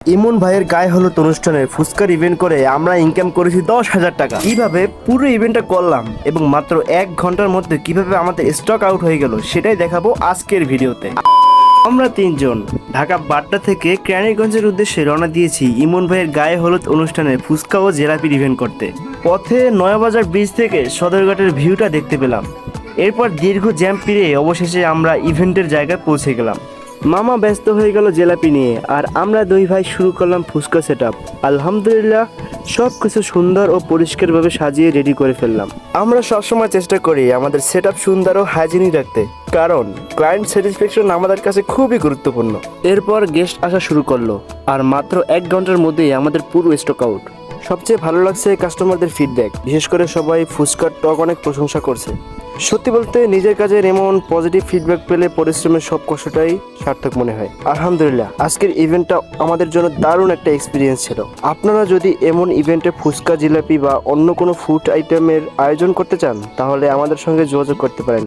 ইমন ভাইয়ের গায়ে হলুদ অনুষ্ঠানে ফুচকার ইভেন্ট করে আমরা ইনকাম করেছি 10,000 টাকা। কিভাবে পুরো ইভেন্টটা করলাম এবং মাত্র 1 ঘন্টার মধ্যে কিভাবে আমাদের স্টক আউট হয়ে গেল সেটাই দেখাবো আজকের ভিডিওতে। আমরা তিনজন ঢাকা বাড্ডা থেকে কেরানীগঞ্জের উদ্দেশ্যে রওনা দিয়েছি ইমন ভাইয়ের গায়ে হলুদ অনুষ্ঠানে ফুচকা ও জিলাপির ইভেন্ট করতে। পথে নয়াবাজার ব্রিজ থেকে সদরঘাটের ভিউটা দেখতে পেলাম। এরপর দীর্ঘ জ্যাম পেরিয়ে অবশেষে আমরা ইভেন্টের জায়গায় পৌঁছে গেলাম। মামা ব্যস্ত হয়ে গেল জিলাপি নিয়ে আর আমরা দুই ভাই শুরু করলাম ফুচকা সেট আপ। আলহামদুলিল্লাহ সব কিছু সুন্দর ও পরিষ্কারভাবে সাজিয়ে রেডি করে ফেললাম। আমরা সবসময় চেষ্টা করি আমাদের সেট আপ সুন্দর ও হাইজিনিক রাখতে, কারণ ক্লায়েন্ট স্যাটিসফ্যাকশন আমাদের কাছে খুবই গুরুত্বপূর্ণ। এরপর গেস্ট আসা শুরু করলো আর মাত্র 1 ঘন্টার মধ্যেই আমাদের পুরো স্টক আউট। সবচেয়ে ভালো লাগছে কাস্টমারদের ফিডব্যাক, বিশেষ করে সবাই ফুচকার টক অনেক প্রশংসা করছে। সত্যি বলতে নিজের কাজের এমন পজিটিভ ফিডব্যাক পেলে পরিশ্রমের সব কষ্টটাই সার্থক মনে হয়। আলহামদুলিল্লাহ আজকের ইভেন্টটা আমাদের জন্য দারুণ একটা এক্সপিরিয়েন্স ছিল। আপনারা যদি এমন ইভেন্টে ফুচকা, জিলাপি বা অন্য কোনো ফুড আইটেমের আয়োজন করতে চান তাহলে আমাদের সঙ্গে যোগাযোগ করতে পারেন।